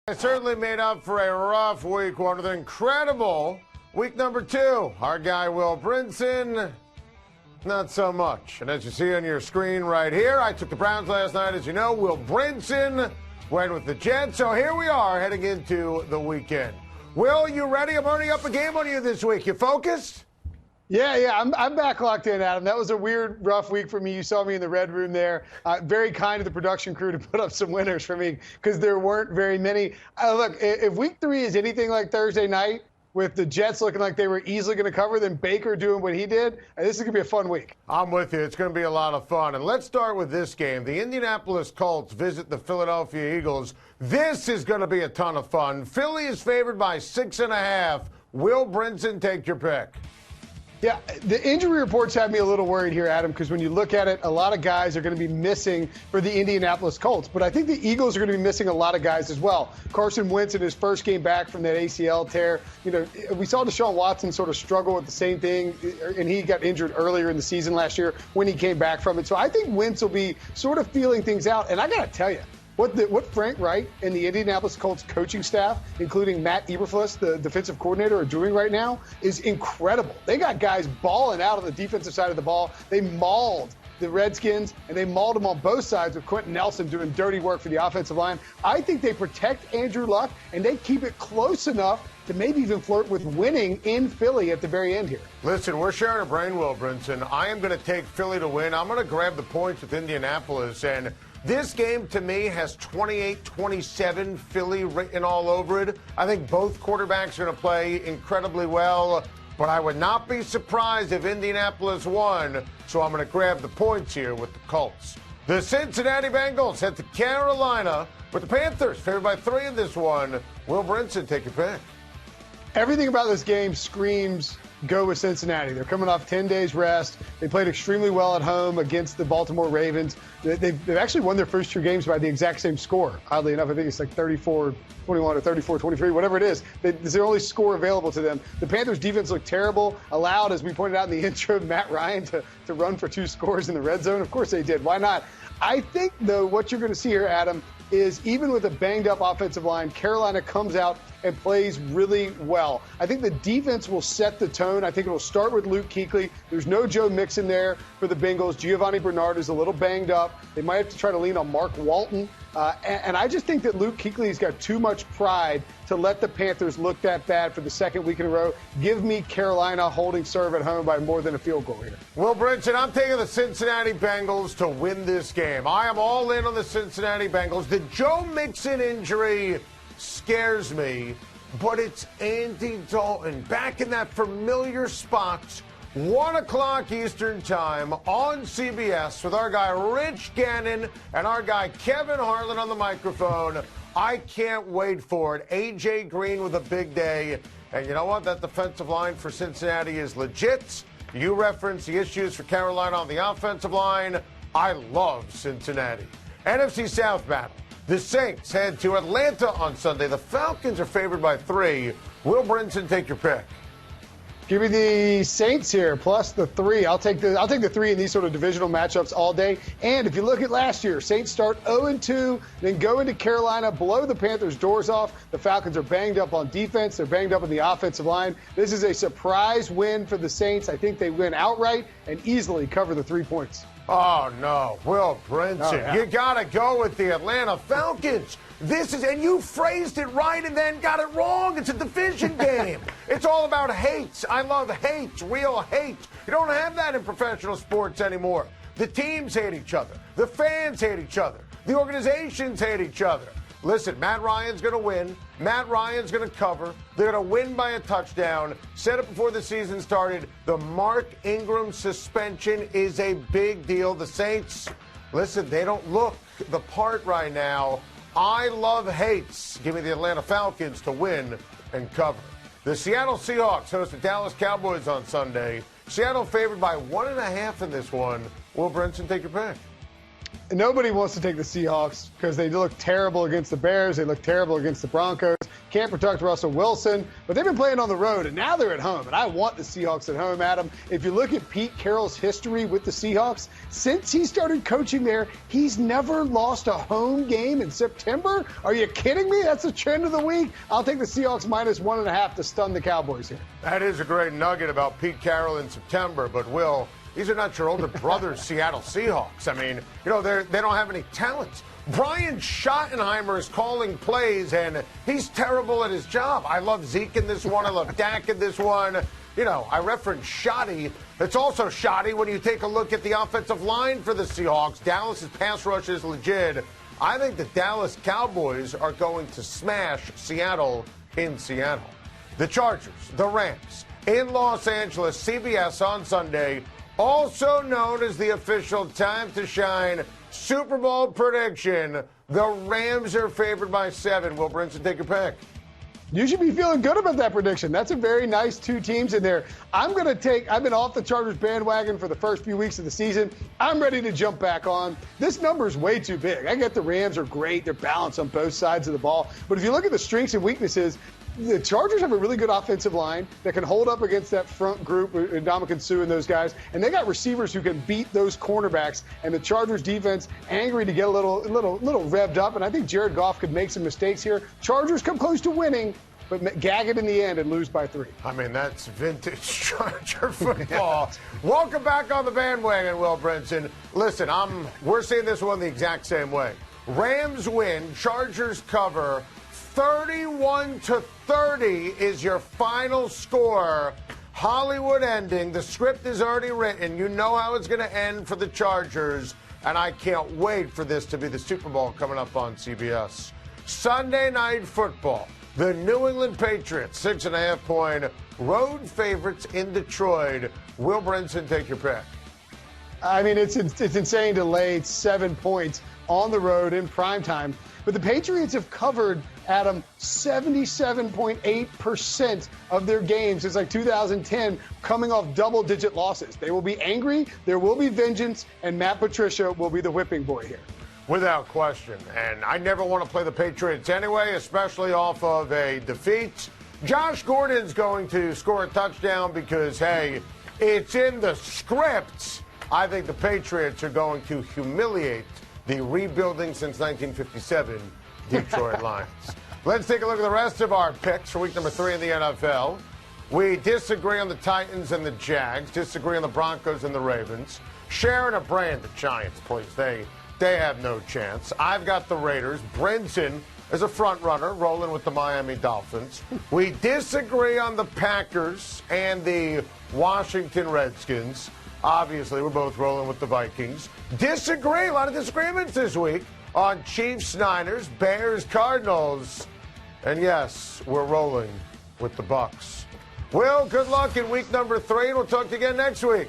I certainly made up for a rough week one with an incredible week number 2. Our guy, Will Brinson, not so much. And as you see on your screen right here, I took the Browns last night. As you know, Will Brinson went with the Jets. So here we are heading into the weekend. Will, you ready? I'm already up a game on you this week. You focused? Yeah, I'm back locked in, Adam. That was a weird, rough week for me. You saw me in the red room there. Very kind of the production crew to put up some winners for me because there weren't very many. Look, if week 3 is anything like Thursday night with the Jets looking like they were easily going to cover, then Baker doing what he did, this is going to be a fun week. I'm with you. It's going to be a lot of fun. And let's start with this game. The Indianapolis Colts visit the Philadelphia Eagles. This is going to be a ton of fun. Philly is favored by 6.5. Will Brinson take your pick? Yeah, the injury reports have me a little worried here, Adam, because when you look at it, a lot of guys are going to be missing for the Indianapolis Colts. But I think the Eagles are going to be missing a lot of guys as well. Carson Wentz in his first game back from that ACL tear. You know, we saw Deshaun Watson sort of struggle with the same thing, and he got injured earlier in the season last year when he came back from it. So I think Wentz will be sort of feeling things out. And I got to tell you, what Frank Wright and the Indianapolis Colts coaching staff, including Matt Eberflus, the defensive coordinator, are doing right now is incredible. They got guys balling out on the defensive side of the ball. They mauled the Redskins, and they mauled them on both sides with Quentin Nelson doing dirty work for the offensive line. I think they protect Andrew Luck, and they keep it close enough to maybe even flirt with winning in Philly at the very end here. Listen, we're sharing a brain, Will Brinson. I am going to take Philly to win. I'm going to grab the points with Indianapolis, and this game, to me, has 28-27 Philly written all over it. I think both quarterbacks are going to play incredibly well, but I would not be surprised if Indianapolis won, so I'm going to grab the points here with the Colts. The Cincinnati Bengals head to Carolina with the Panthers, favored by 3 in this one. Will Brinson, take your pick. Everything about this game screams go with Cincinnati. They're coming off 10 days rest. They played extremely well at home against the Baltimore Ravens. They've actually won their first 2 games by the exact same score. Oddly enough, I think it's like 34-21 or 34-23, whatever it is. It's the only score available to them. The Panthers' defense looked terrible, allowed, as we pointed out in the intro, Matt Ryan to run for 2 scores in the red zone. Of course they did. Why not? I think, though, what you're going to see here, Adam, is even with a banged-up offensive line, Carolina comes out and plays really well. I think the defense will set the tone. I think it will start with Luke Kuechly. There's no Joe Mixon there for the Bengals. Giovanni Bernard is a little banged up. They might have to try to lean on Mark Walton. And I just think that Luke Kuechly's got too much pride to let the Panthers look that bad for the second week in a row. Give me Carolina holding serve at home by more than a field goal here. Will Brinson, I'm taking the Cincinnati Bengals to win this game. I am all in on the Cincinnati Bengals. The Joe Mixon injury scares me, but it's Andy Dalton back in that familiar spot. 1 o'clock Eastern time on CBS with our guy Rich Gannon and our guy Kevin Harlan on the microphone. I can't wait for it. A.J. Green with a big day. And you know what? That defensive line for Cincinnati is legit. You referenced the issues for Carolina on the offensive line. I love Cincinnati. NFC South battle. The Saints head to Atlanta on Sunday. The Falcons are favored by 3. Will Brinson, take your pick? Give me the Saints here, plus the 3. I'll take the 3 in these sort of divisional matchups all day. And if you look at last year, Saints start 0-2, then go into Carolina, blow the Panthers' doors off. The Falcons are banged up on defense. They're banged up on the offensive line. This is a surprise win for the Saints. I think they win outright and easily cover the 3 points. Oh, no. Will Brinson, yeah. You got to go with the Atlanta Falcons. And you phrased it right and then got it wrong. It's a division game. It's all about hate. I love hate, real hate. You don't have that in professional sports anymore. The teams hate each other. The fans hate each other. The organizations hate each other. Listen, Matt Ryan's going to win. Matt Ryan's going to cover. They're going to win by a touchdown. Said it before the season started. The Mark Ingram suspension is a big deal. The Saints, listen, they don't look the part right now. I love hates. Give me the Atlanta Falcons to win and cover. The Seattle Seahawks host the Dallas Cowboys on Sunday. Seattle favored by 1.5 in this one. Will Brinson, take your pick? Nobody wants to take the Seahawks because they look terrible against the Bears. They look terrible against the Broncos. Can't protect Russell Wilson. But they've been playing on the road, and now they're at home. And I want the Seahawks at home, Adam. If you look at Pete Carroll's history with the Seahawks, since he started coaching there, he's never lost a home game in September. Are you kidding me? That's the trend of the week. I'll take the Seahawks -1.5 to stun the Cowboys here. That is a great nugget about Pete Carroll in September, but Will, these are not your older brother's Seattle Seahawks. I mean, they don't have any talent. Brian Schottenheimer is calling plays, and he's terrible at his job. I love Zeke in this one. I love Dak in this one. I reference shoddy. It's also shoddy when you take a look at the offensive line for the Seahawks. Dallas's pass rush is legit. I think the Dallas Cowboys are going to smash Seattle in Seattle. The Chargers, the Rams, in Los Angeles, CBS on Sunday, also known as the official Time to Shine Super Bowl prediction. The Rams are favored by 7. Will Brinson, take your pick. You should be feeling good about that prediction. That's a very nice 2 teams in there. I've been off the Chargers bandwagon for the first few weeks of the season. I'm ready to jump back on. This number's way too big. I get the Rams are great. They're balanced on both sides of the ball. But if you look at the strengths and weaknesses, the Chargers have a really good offensive line that can hold up against that front group, Ndamukong Suh and those guys, and they got receivers who can beat those cornerbacks. And the Chargers defense angry to get a little revved up, and I think Jared Goff could make some mistakes here. Chargers come close to winning, but gag it in the end and lose by 3. I mean, that's vintage Charger football. Welcome back on the bandwagon, Will Brinson. Listen, we're seeing this one the exact same way. Rams win, Chargers cover. 31-30 is your final score. Hollywood ending. The script is already written. You know how it's going to end for the Chargers. And I can't wait for this to be the Super Bowl coming up on CBS. Sunday Night Football. The New England Patriots, 6.5-point road favorites in Detroit. Will Brinson, take your pick. I mean, it's insane to lay 7 points on the road in primetime. But the Patriots have covered, Adam, 77.8% of their games since 2010, coming off double-digit losses. They will be angry, there will be vengeance, and Matt Patricia will be the whipping boy here. Without question. And I never want to play the Patriots anyway, especially off of a defeat. Josh Gordon's going to score a touchdown because, hey, it's in the script. I think the Patriots are going to humiliate the rebuilding since 1957 Detroit Lions. Let's take a look at the rest of our picks for week number 3 in the NFL. We disagree on the Titans and the Jags, disagree on the Broncos and the Ravens. Sharing a brand, the Giants, please. They have no chance. I've got the Raiders. Brinson is a front runner, rolling with the Miami Dolphins. We disagree on the Packers and the Washington Redskins. Obviously, we're both rolling with the Vikings. Disagree, a lot of disagreements this week on Chiefs, Niners, Bears, Cardinals. And yes, we're rolling with the Bucks. Will, good luck in week number 3, and we'll talk to you again next week.